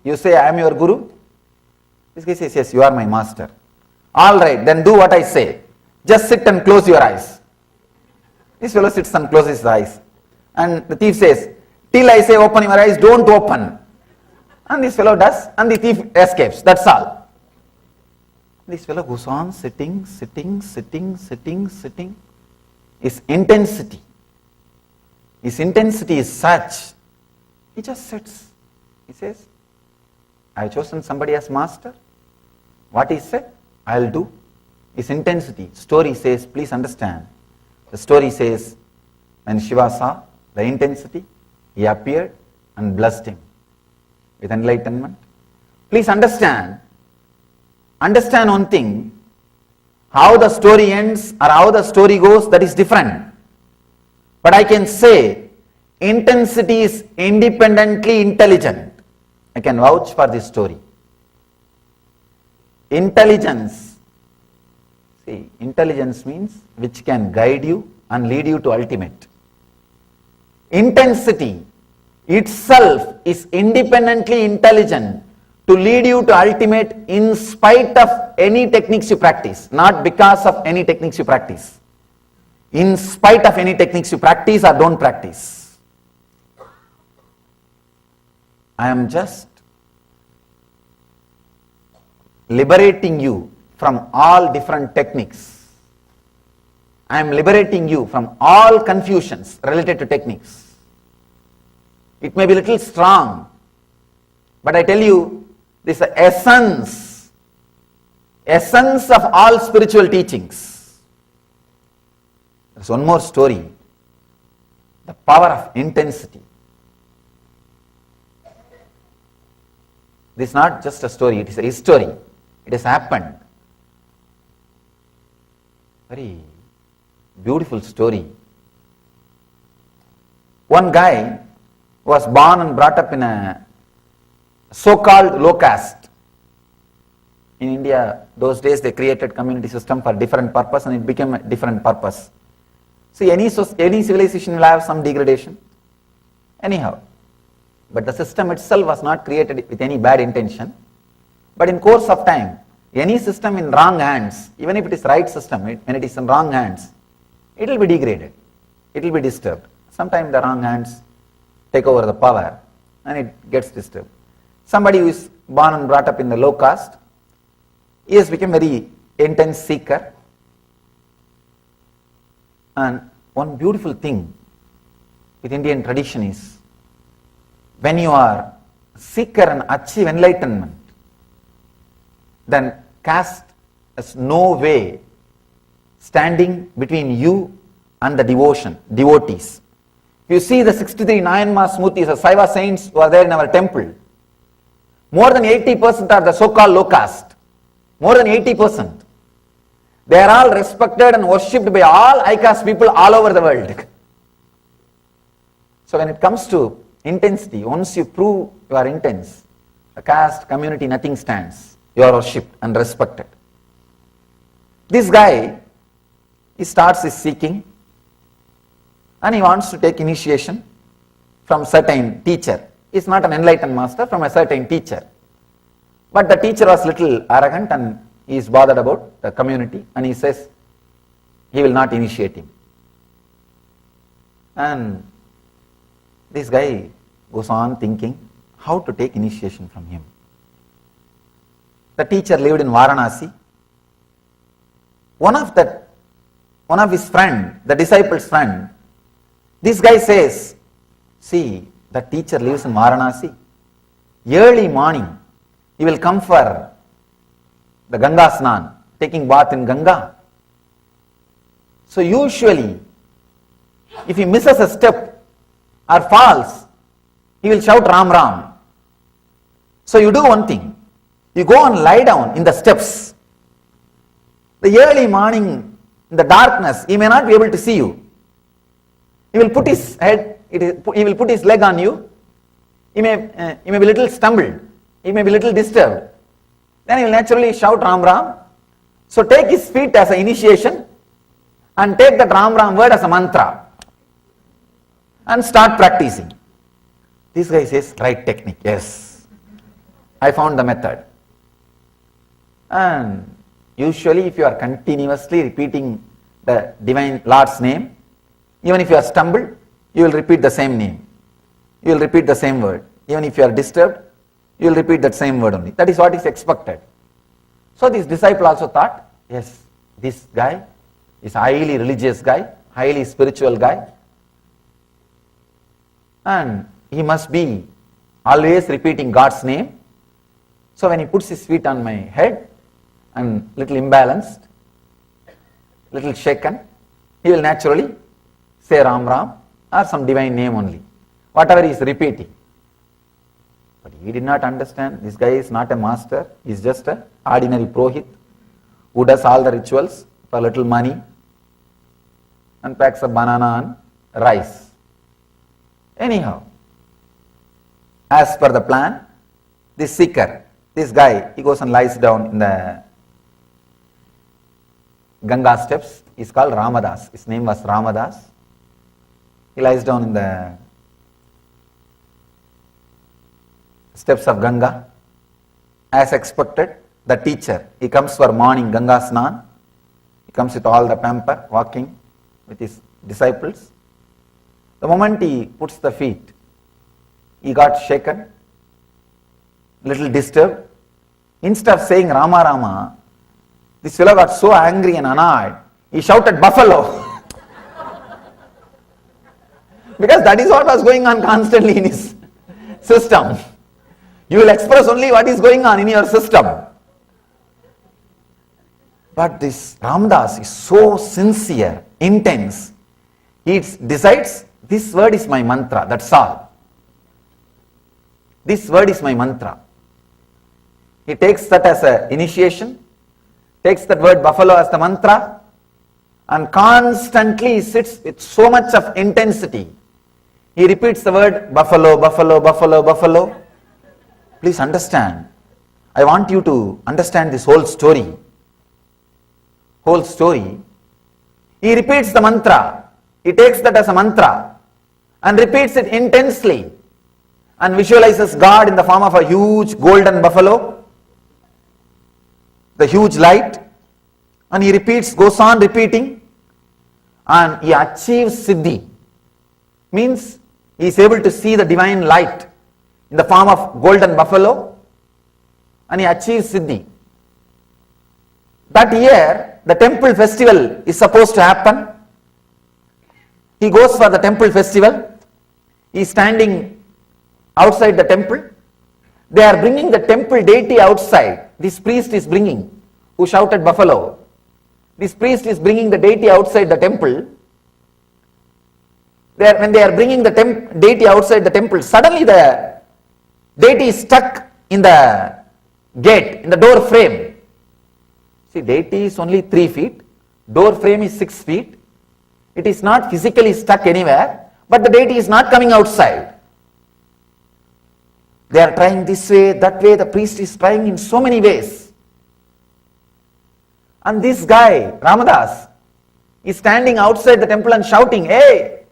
You say, I am your guru? This guy says, yes, you are my master. All right, then do what I say. Just sit and close your eyes. This fellow sits and closes his eyes. And the thief says, till I say open your eyes, don't open. And this fellow does, and the thief escapes. That's all. This fellow goes on sitting. His intensity is such. He just sits. He says, I have chosen somebody as master. What he said, I'll do. His intensity. Story says, please understand. The story says, when Shiva saw the intensity, he appeared and blessed him with enlightenment. Please understand one thing, how the story ends or how the story goes, that is different. But I can say, intensity is independently intelligent. I can vouch for this story. Intelligence means which can guide you and lead you to ultimate. Intensity itself is independently intelligent to lead you to ultimate in spite of any techniques you practice, not because of any techniques you practice. In spite of any techniques you practice or don't practice. I am just liberating you from all different techniques. I am liberating you from all confusions related to techniques. It may be a little strong, but I tell you, this is the essence of all spiritual teachings. There's one more story, the power of intensity. This is not just a story, it is a history. It has happened. Very beautiful story. One guy was born and brought up in a so-called low caste. In India, those days they created community system for different purpose and it became a different purpose. See, any civilization will have some degradation. Anyhow. But the system itself was not created with any bad intention. But in course of time, any system in wrong hands, even if it is right system, when it is in wrong hands, it will be degraded. It will be disturbed. Sometimes the wrong hands take over the power and it gets disturbed. Somebody who is born and brought up in the low caste, he has become very intense seeker. And one beautiful thing with Indian tradition is, when you are seeker and achieve enlightenment, then caste has no way standing between you and the devotees. If you see the 63 Nayanmar Smoothis, the Saiva saints who are there in our temple, more than 80% are the so-called low caste. More than 80%. They are all respected and worshipped by all high caste people all over the world. So when it comes to intensity, once you prove you are intense, the caste, community, nothing stands. You are worshipped and respected. This guy, he starts his seeking and he wants to take initiation from certain teacher. He is not an enlightened master, from a certain teacher. But the teacher was little arrogant and he is bothered about the community and he says he will not initiate him. And this guy goes on thinking how to take initiation from him. The teacher lived in Varanasi. One of his friend, the disciple's friend, this guy says, see, the teacher lives in Varanasi. Early morning, he will come for the Ganga Snan, taking bath in Ganga. So usually, if he misses a step or falls, he will shout Ram Ram. So you do one thing. You go and lie down in the steps. The early morning, in the darkness, he may not be able to see you. He will put his head, he will put his leg on you. He may be a little stumbled. He may be a little disturbed. Then he will naturally shout Ram Ram. So take his feet as an initiation and take that Ram Ram word as a mantra and start practicing. This guy says, right technique, yes. I found the method. And usually if you are continuously repeating the Divine Lord's name, even if you are stumbled, you will repeat the same name. You will repeat the same word. Even if you are disturbed, you will repeat that same word only. That is what is expected. So this disciple also thought, yes, this guy is a highly religious guy, highly spiritual guy, and he must be always repeating God's name. So when he puts his feet on my head, I'm little imbalanced, little shaken, he will naturally say Ram Ram or some divine name only, whatever he is repeating. But he did not understand, this guy is not a master, he is just an ordinary Purohit who does all the rituals for little money and packs a banana and rice. Anyhow, as per the plan, this seeker, this guy, he goes and lies down in the Ganga steps. He is called Ramadas. His name was Ramadas. He lies down in the steps of Ganga. As expected, the teacher, he comes for morning Ganga Snan. He comes with all the pamper, walking with his disciples. The moment he puts the feet, he got shaken, little disturbed. Instead of saying Rama Rama, this fellow got so angry and annoyed, he shouted buffalo. Because that is what was going on constantly in his system. You will express only what is going on in your system. But this Ramdas is so sincere, intense. He decides, this word is my mantra, that's all. This word is my mantra. He takes that as an initiation, takes that word buffalo as the mantra, and constantly sits with so much of intensity. He repeats the word buffalo, buffalo, buffalo, buffalo. Please understand. I want you to understand this whole story. Whole story. He repeats the mantra. He takes that as a mantra and repeats it intensely and visualizes God in the form of a huge golden buffalo, the huge light, and he repeats, goes on repeating, and he achieves siddhi. Means he is able to see the divine light in the form of golden buffalo, and he achieves siddhi. That year, the temple festival is supposed to happen. He goes for the temple festival. He is standing outside the temple. They are bringing the temple deity outside. This priest is bringing, who shouted buffalo. This priest is bringing the deity outside the temple. When they are bringing the deity outside the temple, suddenly the deity is stuck in the gate, in the door frame. See, deity is only 3 feet, door frame is 6 feet. It is not physically stuck anywhere, but the deity is not coming outside. They are trying this way, that way, the priest is trying in so many ways. And this guy, Ramadas, is standing outside the temple and shouting, hey,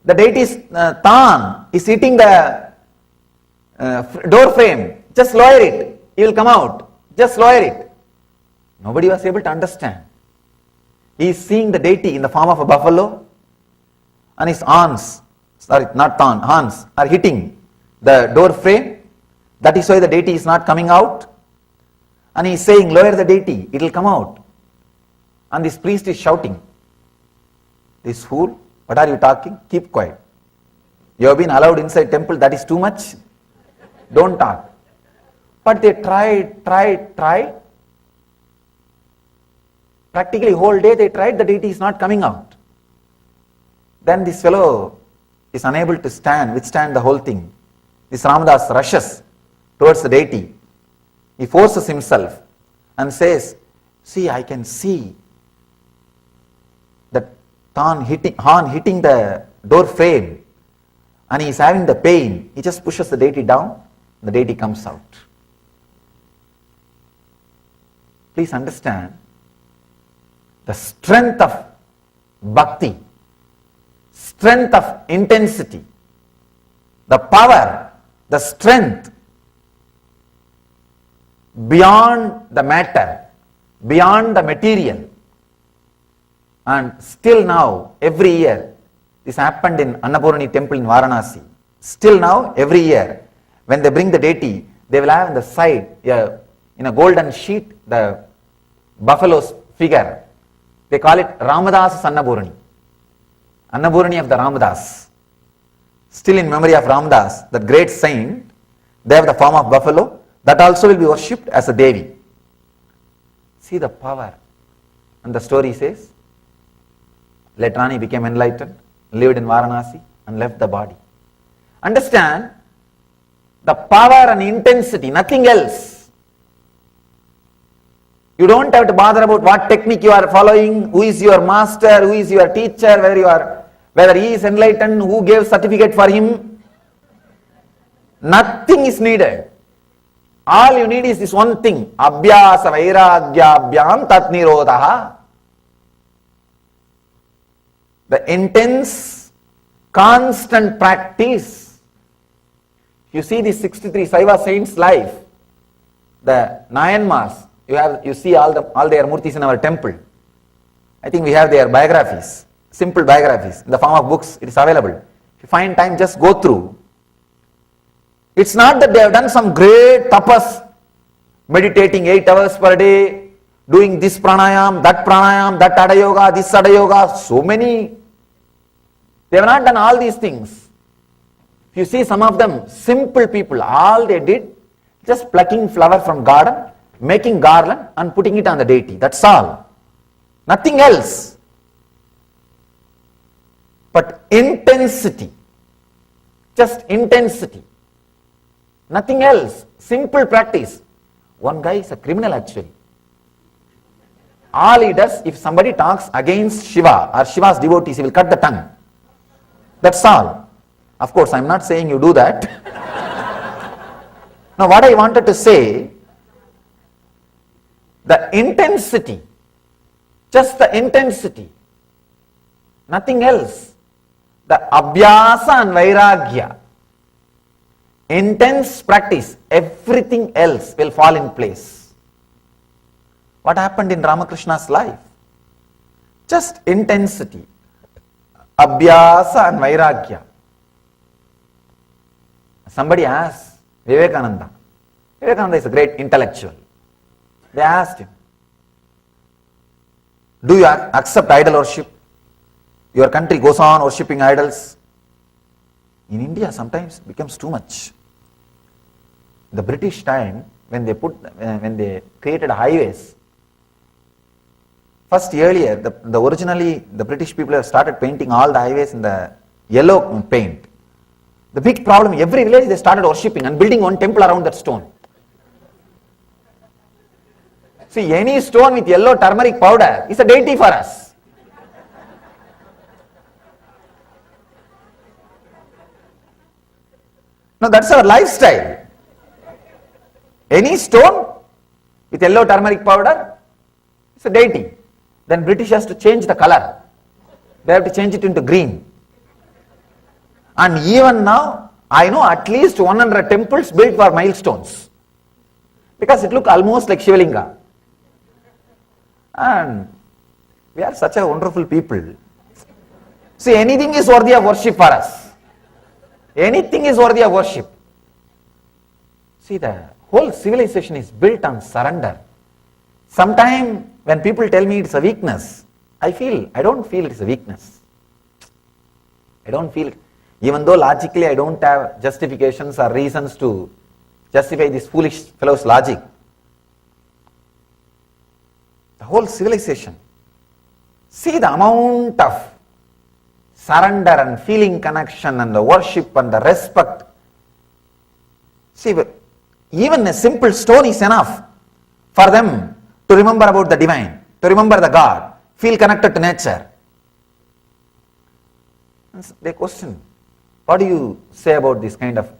the deity is Tan is hitting the door frame, just lower it, he will come out, just lower it. Nobody was able to understand. He is seeing the deity in the form of a buffalo, and his horns, horns are hitting the door frame. That is why the deity is not coming out. And he is saying, lower the deity, it will come out. And this priest is shouting, this fool, what are you talking? Keep quiet. You have been allowed inside temple, that is too much. Don't talk. But they tried. Practically whole day they tried, the deity is not coming out. Then this fellow is unable to withstand the whole thing. This Ramadas rushes towards the deity. He forces himself and says, see, I can see the horn hitting the door frame, and he is having the pain. He just pushes the deity down, the deity comes out. Please understand the strength of bhakti, strength of intensity, the power, the strength beyond the matter, beyond the material. And still now, every year, this happened in Annapurni temple in Varanasi. Still now, every year, when they bring the deity, they will have on the side, in a golden sheet, the buffalo's figure. They call it Ramadas Annapurni. Annapurni of the Ramadas. Still in memory of Ramadas, that great saint, they have the form of buffalo. That also will be worshipped as a Devi. See the power. And the story says, later on he became enlightened, lived in Varanasi and left the body. Understand the power and intensity, nothing else. You don't have to bother about what technique you are following, who is your master, who is your teacher, whether he is enlightened, who gave certificate for him. Nothing is needed. All you need is this one thing, abhyasa vairagyabhyam tat nirodha. The intense, constant practice. You see the 63 Saiva saints' life, the Nayanmars, you see all their murtis in our temple. I think we have their biographies, simple biographies, in the form of books. It is available. If you find time, just go through. It's not that they have done some great tapas, meditating 8 hours per day, doing this pranayam, that Ada Yoga, this Ada Yoga, so many. They have not done all these things. If you see some of them, simple people, all they did, just plucking flower from garden, making garland and putting it on the deity. That's all. Nothing else. But intensity. Just intensity. Nothing else. Simple practice. One guy is a criminal actually. All he does, if somebody talks against Shiva or Shiva's devotees, he will cut the tongue. That's all. Of course, I am not saying you do that. Now, what I wanted to say, the intensity, just the intensity, nothing else. The abhyasa and vairagya, intense practice, everything else will fall in place. What happened in Ramakrishna's life? Just intensity, abhyasa and vairagya. Somebody asked Vivekananda. Vivekananda is a great intellectual. They asked him, do you accept idol worship? Your country goes on worshipping idols. In India sometimes it becomes too much. The British time, when they created highways, first earlier, originally the British people have started painting all the highways in the yellow paint. The big problem, every village they started worshipping and building one temple around that stone. See, any stone with yellow turmeric powder is a deity for us. No, that's our lifestyle. Any stone with yellow turmeric powder is a deity. Then British has to change the color. They have to change it into green. And even now, I know at least 100 temples built for milestones. Because it looks almost like Shivalinga. And we are such a wonderful people. See, anything is worthy of worship for us. Anything is worthy of worship. See, the whole civilization is built on surrender. Sometimes when people tell me it's a weakness, I don't feel it's a weakness. I don't feel it. Even though logically I don't have justifications or reasons to justify this foolish fellow's logic. The whole civilization. See the amount of surrender and feeling connection and the worship and the respect. See, even a simple stone is enough for them to remember about the divine, to remember the God, feel connected to nature. And they question, what do you say about this kind of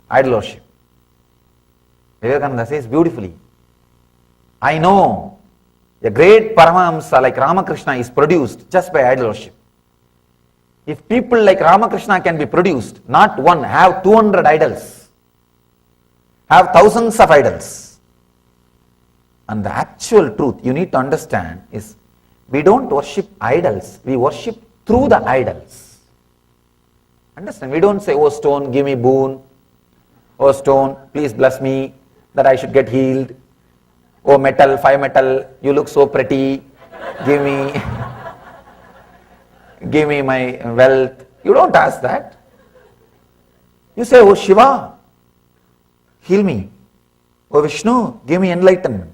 idol worship? Vivekananda says beautifully, I know a great Paramahamsa like Ramakrishna is produced just by idol worship. If people like Ramakrishna can be produced, not one, have 200 idols, have thousands of idols, And the actual truth you need to understand is, we don't worship idols, we worship through the idols. Understand? We don't say, oh stone, give me boon. Oh stone, please bless me that I should get healed. Oh metal, fire metal, you look so pretty. Give me my wealth. You don't ask that. You say, oh Shiva, heal me. Oh Vishnu, give me enlightenment.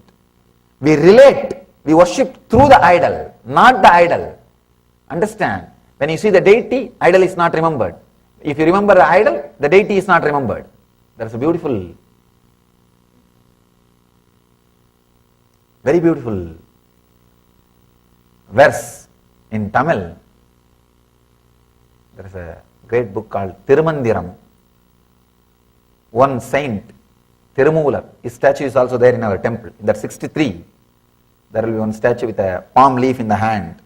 We relate, we worship through the idol, not the idol. Understand? When you see the deity, idol is not remembered. If you remember the idol, the deity is not remembered. That's a beautiful, very beautiful verse in Tamil. There is a great book called Tirumandiram. One saint, Tirumular, his statue is also there in our temple. In that 63, there will be one statue with a palm leaf in the hand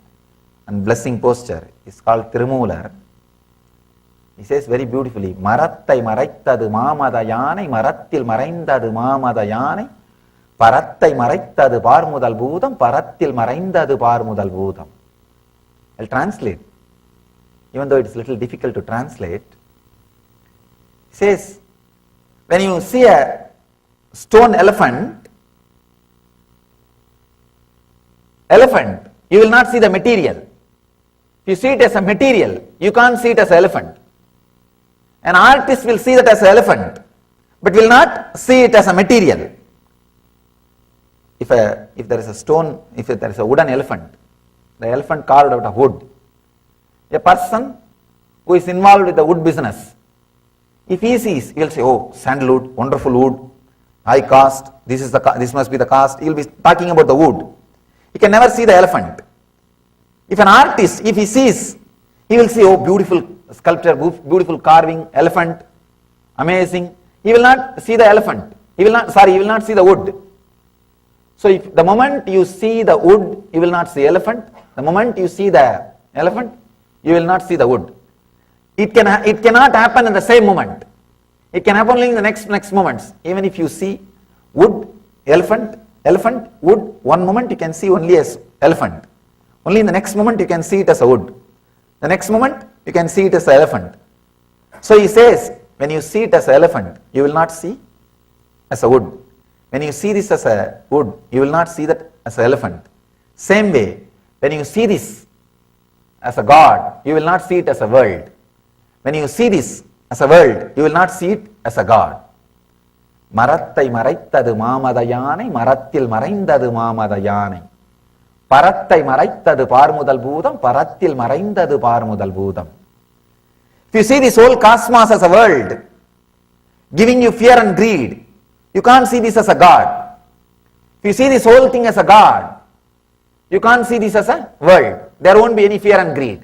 and blessing posture. It's called Tirumular. He says very beautifully, Marattai maraitadu mamada yanai, Marattil maraindadu mamada yanai, Parattai maraitadu parmudal bhudam, Parattil maraindadu parmudal bhudam. I'll translate. Even though it is a little difficult to translate. He says, when you see a stone elephant, you will not see the material. If you see it as a material, you can't see it as an elephant. An artist will see that as an elephant, but will not see it as a material. If there is a stone, if there is a wooden elephant, the elephant carved out of wood, a person who is involved with the wood business, if he sees, he will say, oh, sandalwood, wonderful wood, high caste, this must be the caste. He will be talking about the wood. He can never see the elephant. If an artist, if he sees, he will see, oh, beautiful sculpture, beautiful carving, elephant, amazing. He will not see the elephant. He will not see the wood. So if the moment you see the wood, you will not see elephant. The moment you see the elephant, you will not see the wood. It cannot happen in the same moment. It can happen only in the next moments. Even if you see wood, elephant, wood, one moment you can see only as elephant. Only in the next moment you can see it as a wood. The next moment you can see it as an elephant. So he says, when you see it as an elephant, you will not see as a wood. When you see this as a wood, you will not see that as an elephant. Same way, when you see this as a God, you will not see it as a world. When you see this as a world, you will not see it as a God. Marattai maraitadu mamada yanai, Marattil maraindadu mamada yanai. Parattai maraitadu parmudal bhudam, Parattil maraindadu parmudal bhudam. If you see this whole cosmos as a world, giving you fear and greed, you can't see this as a God. If you see this whole thing as a God, you can't see this as a world. There won't be any fear and greed.